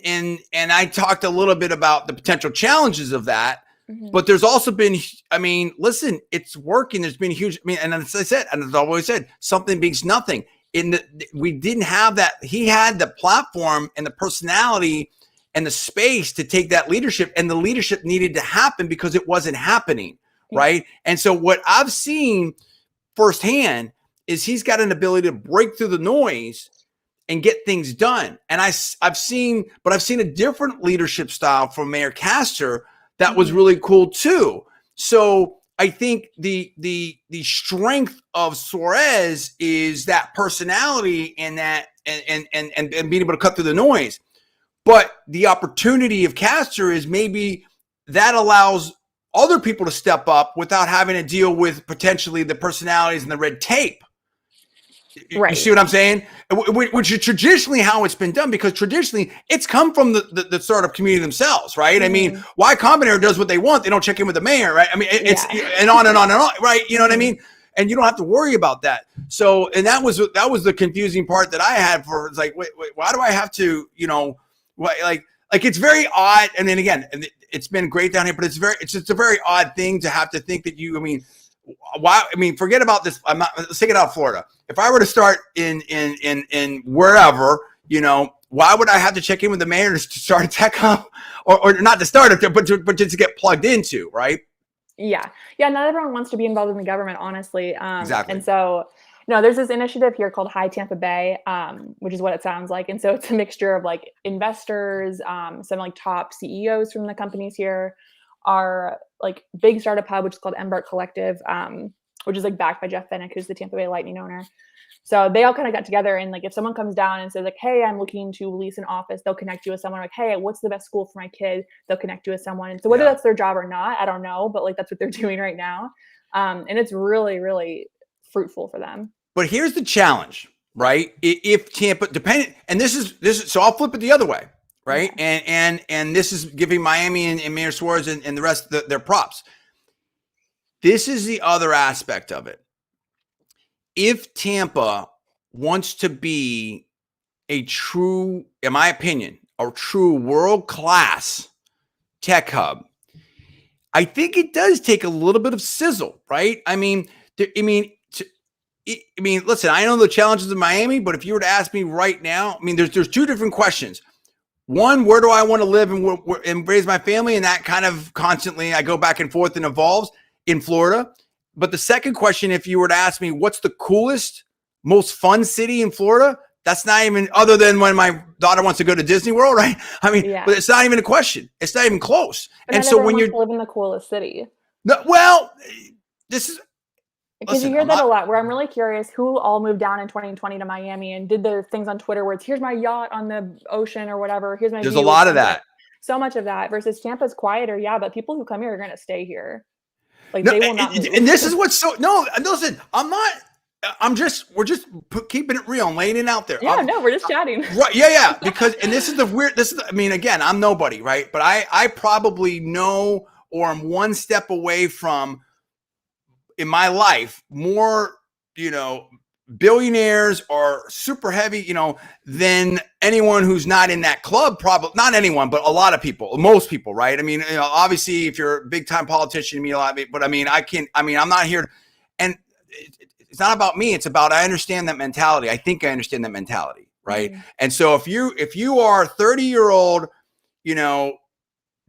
I talked a little bit about the potential challenges of that. Mm-hmm. But there's also been, I mean, listen, it's working. There's been huge. I mean, and as I said, and as I've always said, something beats nothing. We didn't have that. He had the platform and the personality and the space to take that leadership, and the leadership needed to happen because it wasn't happening, right? And so what I've seen firsthand is he's got an ability to break through the noise and get things done. And I've seen a different leadership style from Mayor Castor that was really cool too. So I think the strength of Suarez is that personality and that and being able to cut through the noise. But the opportunity of Castor is maybe that allows other people to step up without having to deal with potentially the personalities and the red tape. Right. You see what I'm saying? Which is traditionally how it's been done, because traditionally it's come from the startup community themselves, right? Mm-hmm. I mean, Y Combinator does what they want. They don't check in with the mayor, right? I mean, it's and on and on and on, right? You know what I mean? And you don't have to worry about that. So, and that was the confusing part that I had for, it's like, wait, why do I have to, like Like it's very odd. And then again, it's been great down here, but it's just a very odd thing to have to think that you. I mean, why? I mean, forget about this. Let's take it out of Florida. If I were to start in wherever, you know, why would I have to check in with the mayor to start a tech hub, or not to start it, but just to get plugged into, right? Yeah. Not everyone wants to be involved in the government, honestly. Exactly. And so, there's this initiative here called Hi Tampa Bay, which is what it sounds like. And so it's a mixture of like investors, some like top CEOs from the companies here, are like big startup hub, which is called Embark Collective, which is like backed by Jeff Fennick, who's the Tampa Bay Lightning owner. So they all kind of got together, and like if someone comes down and says like, hey, I'm looking to lease an office, they'll connect you with someone. Like, hey, what's the best school for my kid? They'll connect you with someone. And so whether that's their job or not, I don't know, but like that's what they're doing right now. And it's really, really fruitful for them. But here's the challenge, right? If Tampa, depending, and this is, so I'll flip it the other way, right? Yeah. And this is giving Miami and Mayor Suarez and the rest of their props. This is the other aspect of it. If Tampa wants to be a true, in my opinion, a true world-class tech hub, I think it does take a little bit of sizzle, right? I mean, listen, I know the challenges of Miami, but if you were to ask me right now, I mean, there's two different questions. One, where do I want to live and raise my family? And that kind of constantly, I go back and forth and evolves in Florida. But the second question, if you were to ask me, what's the coolest, most fun city in Florida? That's not even, other than when my daughter wants to go to Disney World, right? I mean, but it's not even a question. It's not even close. But and so when you live in the coolest city, this is, because you hear that a lot, where I'm really curious who all moved down in 2020 to Miami and did the things on Twitter where it's, here's my yacht on the ocean or whatever. Here's my There's a lot of that. So much of that versus Tampa's quieter. Yeah. But people who come here are going to stay here. Like they will not move. And this is what's so, listen, we're just keeping it real and laying it out there. Yeah, we're just chatting. Right. Yeah. Because, and this is I mean, again, I'm nobody, right? But I probably know, or I'm one step away from, in my life, more, billionaires or super heavy, than anyone who's not in that club. Probably not anyone, but a lot of people, most people, right? I mean, obviously if you're a big time politician, but I mean, I'm not here. And it's not about me. It's about, I understand that mentality. I think I understand that mentality. Right. Mm-hmm. And so if you are 30-year-old,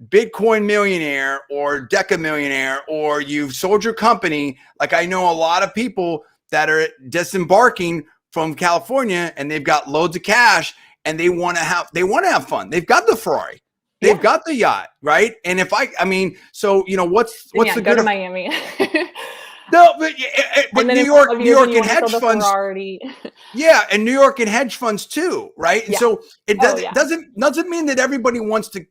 Bitcoin millionaire or Deca millionaire, or you've sold your company, like I know a lot of people that are disembarking from California and they've got loads of cash and they want to have fun. They've got the Ferrari, they've got the yacht, right? And if what's the good of Miami? No, but New York and hedge funds. Yeah, and New York and hedge funds too, right? And so it doesn't mean that everybody wants to.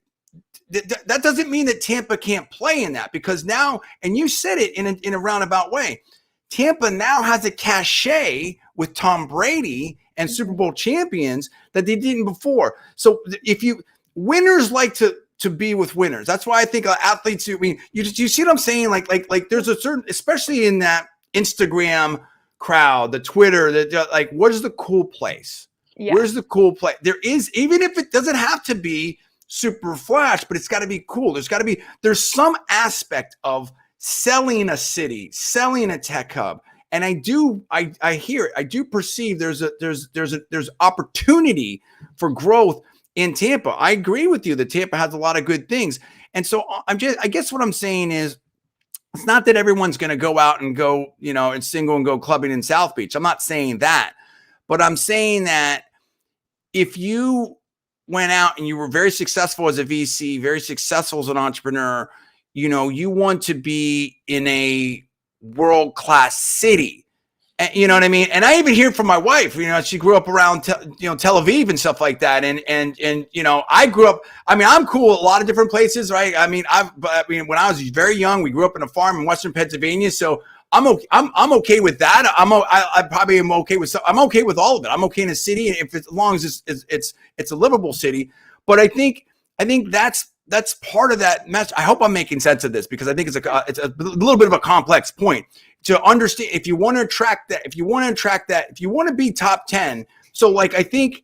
That doesn't mean that Tampa can't play in that, because now, and you said it in a roundabout way, Tampa now has a cachet with Tom Brady and Super Bowl champions that they didn't before. So winners like to be with winners. That's why I think athletes, I mean, you see what I'm saying? Like there's a certain, especially in that Instagram crowd, the Twitter, like, what is the cool place? Yeah. Where's the cool place? There is, even if it doesn't have to be super flash, but it's got to be cool. There's some aspect of selling a city, selling a tech hub. And I hear it. I do perceive there's opportunity for growth in Tampa. I agree with you that Tampa has a lot of good things. And so I guess what I'm saying is, it's not that everyone's going to go out and go, and single and go clubbing in South Beach. I'm not saying that, but I'm saying that if you went out and you were very successful as a VC, very successful as an entrepreneur, you want to be in a world-class city. And, you know what I mean? And I even hear from my wife, she grew up around, Tel Aviv and stuff like that. And I grew up, I'm cool at a lot of different places, right? when I was very young, we grew up in a farm in Western Pennsylvania. So I'm okay with that. I probably am okay with, I'm okay with all of it. I'm okay in a city as long as it's a livable city. But I think that's part of that mess. I hope I'm making sense of this, because I think it's a little bit of a complex point to understand. If you want to attract that, if you want to be top 10. So like, I think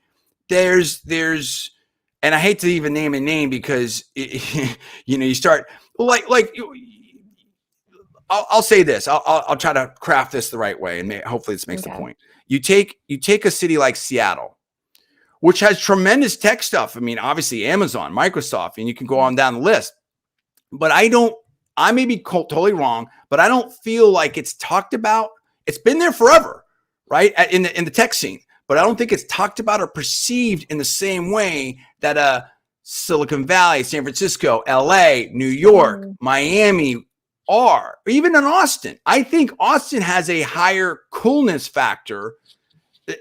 there's and I hate to even name a name because you start like I'll say this. I'll try to craft this the right way, and hopefully this makes the Okay. point. You take a city like Seattle, which has tremendous tech stuff. I mean, obviously Amazon, Microsoft, and you can go on down the list. But I may be totally wrong, but I don't feel like it's talked about. It's been there forever, right? In the tech scene, but I don't think it's talked about or perceived in the same way that Silicon Valley, San Francisco, LA, New York, Miami are, or even in Austin. I think Austin has a higher coolness factor.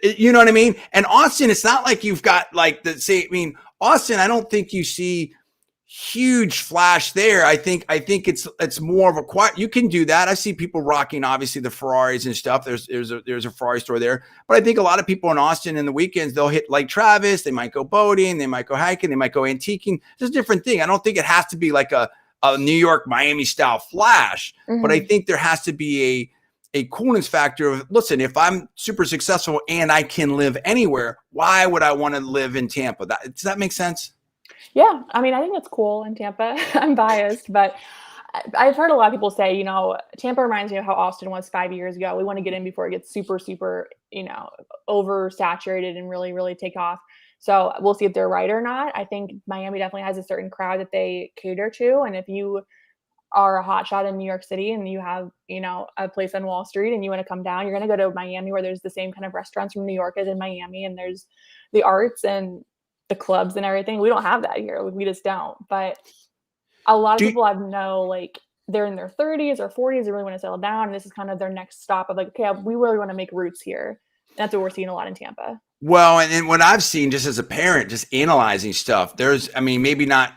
You know what I mean? And Austin, it's not like you've got like Austin, I don't think you see huge flash there. I think it's more of a quiet. You can do that. I see people rocking obviously the Ferraris and stuff. There's a Ferrari store there, but I think a lot of people in Austin in the weekends they'll hit like Travis. They might go boating. They might go hiking. They might go antiquing. It's a different thing. I don't think it has to be like a New York Miami style flash, but I think there has to be a coolness factor of, listen, if I'm super successful and I can live anywhere, why would I want to live in Tampa? Does that make sense? Yeah, I mean, I think it's cool in Tampa. I'm biased, but I've heard a lot of people say, Tampa reminds me of how Austin was 5 years ago. We want to get in before it gets super, super, oversaturated and really, really take off. So we'll see if they're right or not. I think Miami definitely has a certain crowd that they cater to. And if you are a hotshot in New York City and you have, a place on Wall Street and you want to come down, you're going to go to Miami where there's the same kind of restaurants from New York as in Miami. And there's the arts and the clubs and everything. We don't have that here. We just don't. But a lot of people I know, like, they're in their 30s or 40s, they really want to settle down. And this is kind of their next stop of like, okay, we really want to make roots here. That's what we're seeing a lot in Tampa. Well, and what I've seen just as a parent, just analyzing stuff, maybe not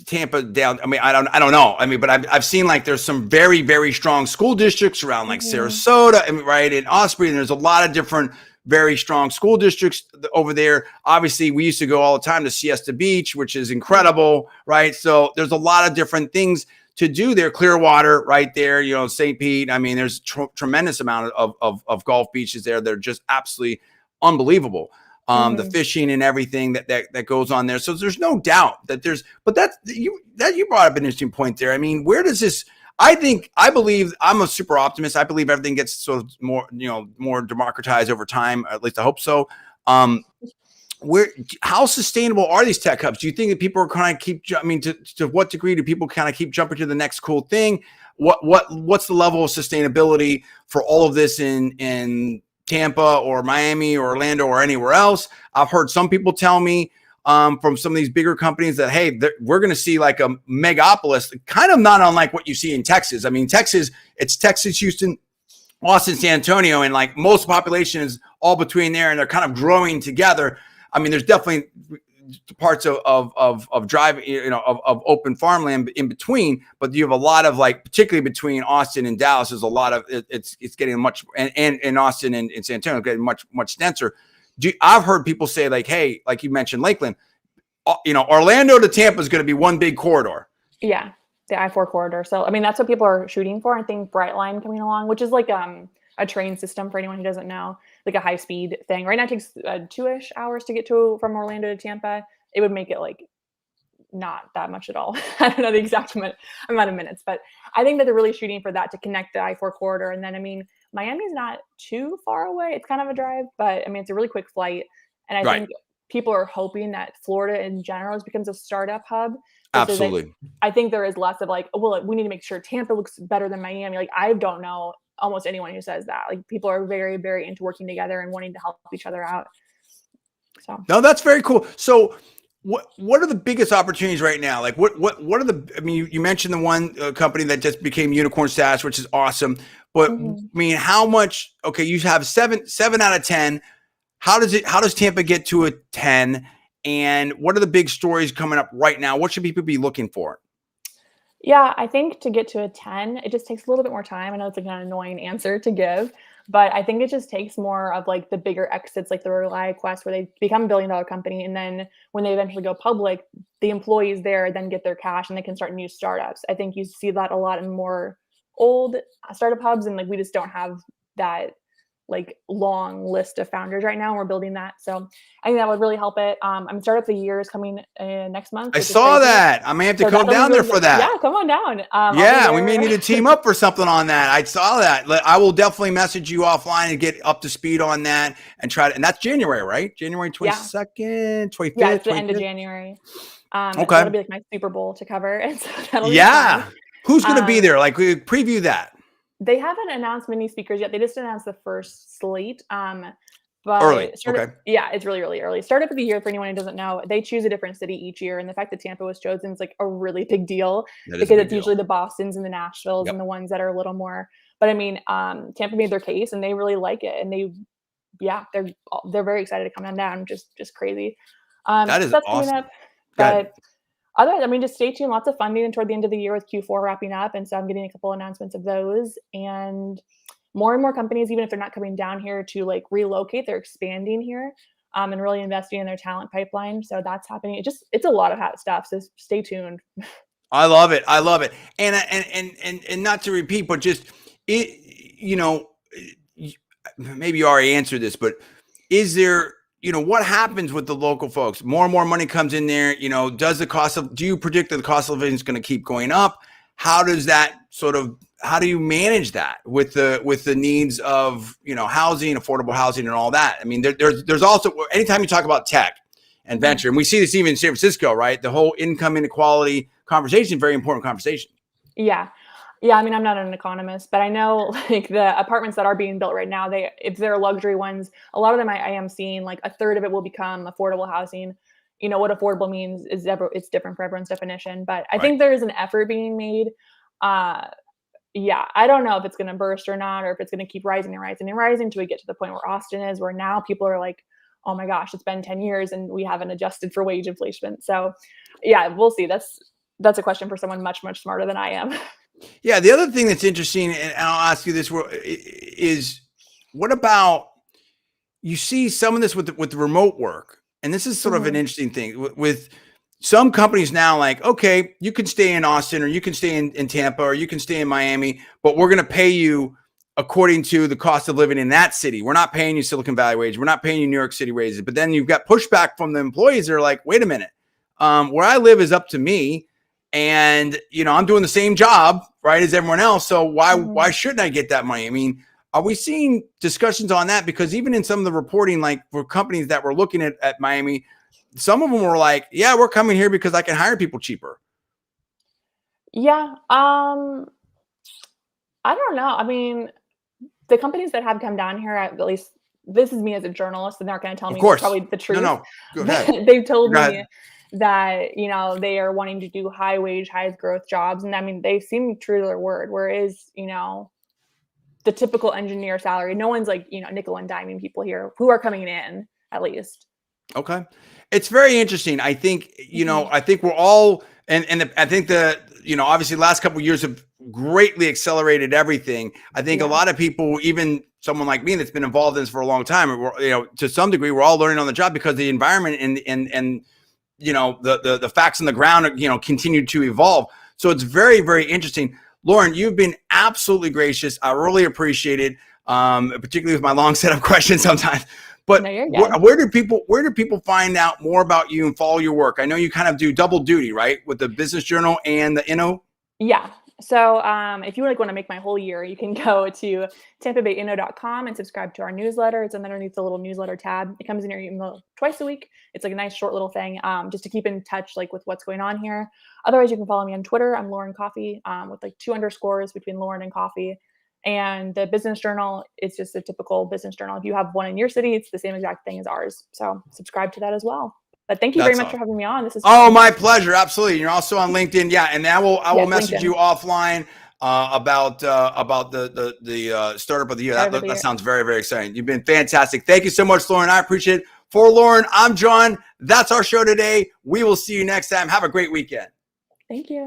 Tampa down. I don't know. But I've seen like there's some very, very strong school districts around like Sarasota, right, in Osprey, and there's a lot of different very strong school districts over there. Obviously, we used to go all the time to Siesta Beach, which is incredible, right? So there's a lot of different things to do there. Clearwater, right there, St. Pete. There's tremendous amount of golf beaches there. They're just absolutely unbelievable. The fishing and everything that goes on there. So there's no doubt that but you brought up an interesting point there. Where does this? I believe I'm a super optimist. I believe everything gets sort of more democratized over time. At least I hope so. How sustainable are these tech hubs? Do you think that people are kind of to what degree do people kind of keep jumping to the next cool thing? What's the level of sustainability for all of this in Tampa or Miami or Orlando or anywhere else? I've heard some people tell me from some of these bigger companies that, hey, we're going to see like a megapolis, kind of not unlike what you see in Texas. Texas, it's Texas, Houston, Austin, San Antonio, and like most population is all between there, and they're kind of growing together. There's definitely parts of driving, of open farmland in between, but you have a lot of like, particularly between Austin and Dallas, there's a lot of it's getting much, and in Austin and San Antonio, getting much denser. I've heard people say like, hey, like you mentioned Lakeland, Orlando to Tampa is going to be one big corridor. Yeah, the I-4 corridor. So that's what people are shooting for. I think Brightline coming along, which is like a train system for anyone who doesn't know, like a high speed thing. Right now it takes 2-ish hours to get from Orlando to Tampa. It would make it like not that much at all. I don't know the exact amount of minutes, but I think that they're really shooting for that to connect the I-4 corridor. And then, Miami's not too far away. It's kind of a drive, but it's a really quick flight. And I think people are hoping that Florida in general becomes a startup hub. Absolutely. I think there is less of like, well, we need to make sure Tampa looks better than Miami. Like, I don't know almost anyone who says that. Like, people are very, very into working together and wanting to help each other out. So no, that's very cool. So what are the biggest opportunities right now? Like what are the, you mentioned the one company that just became unicorn status, which is awesome. But how much, okay, you have seven out of 10. How does Tampa get to a 10? And what are the big stories coming up right now? What should people be looking for? Yeah, I think to get to a 10, it just takes a little bit more time. I know it's like an annoying answer to give, but I think it just takes more of like the bigger exits, like the ReliaQuest, where they become a $1 billion company. And then when they eventually go public, the employees there then get their cash and they can start new startups. I think you see that a lot in more old startup hubs. And like, we just don't have that like long list of founders right now. And we're building that. So I think that would really help it. I'm startup of the year is coming next month. I Which is saw crazy. that. I may have to So come that'll be down there really for good. that. Yeah, come on down. Yeah, we may need to team up for something on that. I saw that. I will definitely message you offline and get up to speed on that and try to. And that's January, right? January 22nd, 25th. Yeah, it's the 25th? end of January. So Okay. that'll be like my Super Bowl to cover, and so that'll be Yeah. fun. Who's going to be there? Like, we preview that. They haven't announced many speakers yet. They just announced the first slate. But Early. Okay. Yeah, it's really, really early. Startup of the year, for anyone who doesn't know, they choose a different city each year. And the fact that Tampa was chosen is like a really big deal That is a because big it's deal. usually the Bostons and the Nashvilles and the ones that are a little more. But I mean, Tampa made their case and they really like it. And they're very excited to come on down. Just crazy. That is that's awesome. coming up. But otherwise, I mean, just stay tuned. Lots of funding toward the end of the year with Q4 wrapping up. And so I'm getting a couple announcements of those. And more companies, even if they're not coming down here to like relocate, they're expanding here and really investing in their talent pipeline. So that's happening. It's a lot of hot stuff. So stay tuned. I love it. I love it. And not to repeat, but just it, maybe you already answered this, but is there, what happens with the local folks? More and more money comes in there. Do you predict that the cost of living is going to keep going up? How do you manage that with the needs of, housing, affordable housing and all that? I mean, there's also, anytime you talk about tech and venture, and we see this even in San Francisco, right? The whole income inequality conversation, very important conversation. Yeah. Yeah. I mean, I'm not an economist, but I know like the apartments that are being built right now, if they're luxury ones, a lot of them I am seeing like a third of it will become affordable housing. What affordable means it's different for everyone's definition, but I think there is an effort being made. Yeah, I don't know if it's going to burst or not, or if it's going to keep rising and rising and rising till we get to the point where Austin is, where now people are like, oh my gosh, it's been 10 years and we haven't adjusted for wage inflation. So yeah, we'll see. That's a question for someone much, much smarter than I am. Yeah. The other thing that's interesting, and I'll ask you this, is what about, you see some of this with the remote work, and this is sort of an interesting thing with some companies now, like, okay, you can stay in Austin or you can stay in Tampa or you can stay in Miami, but we're going to pay you according to the cost of living in that city. We're not paying you Silicon Valley wages. We're not paying you New York City wages. But then you've got pushback from the employees. They're like, wait a minute, where I live is up to me. And, I'm doing the same job, right, as everyone else. So why shouldn't I get that money? I mean, are we seeing discussions on that? Because even in some of the reporting, like for companies that were looking at Miami, some of them were like, yeah, we're coming here because I can hire people cheaper. Yeah. I don't know. I mean, the companies that have come down here, at least this is me as a journalist, and they're not going to tell me probably the truth. No, go ahead. They've told me that, they are wanting to do high wage, high growth jobs. And I mean, they seem true to their word, whereas, the typical engineer salary, no one's like, nickel and diming people here who are coming in at least. Okay. It's very interesting. I think, I think we're all, I think obviously the last couple of years have greatly accelerated everything. I think a lot of people, even someone like me that's been involved in this for a long time, to some degree, we're all learning on the job because the environment and the facts on the ground, continue to evolve. So it's very, very interesting. Lauren, you've been absolutely gracious. I really appreciate it, particularly with my long set of questions sometimes. But where do people find out more about you and follow your work? I know you kind of do double duty, right, with the Business Journal and the Inno. Yeah. So if you want to make my whole year, you can go to tampabayinno.com and subscribe to our newsletter. It's underneath the little newsletter tab. It comes in your email twice a week. It's like a nice short little thing just to keep in touch with what's going on here. Otherwise, you can follow me on Twitter. I'm Lauren Coffey with 2 underscores between Lauren and Coffey. And the Business Journal is just a typical business journal. If you have one in your city, it's the same exact thing as ours. So subscribe to that as well. But thank you very much for having me on. This is fun. My pleasure. Absolutely. You're also on LinkedIn. Yeah. And I will message you offline about the startup of the year. That sounds very, very exciting. You've been fantastic. Thank you so much, Lauren. I appreciate it. For Lauren, I'm John. That's our show today. We will see you next time. Have a great weekend. Thank you.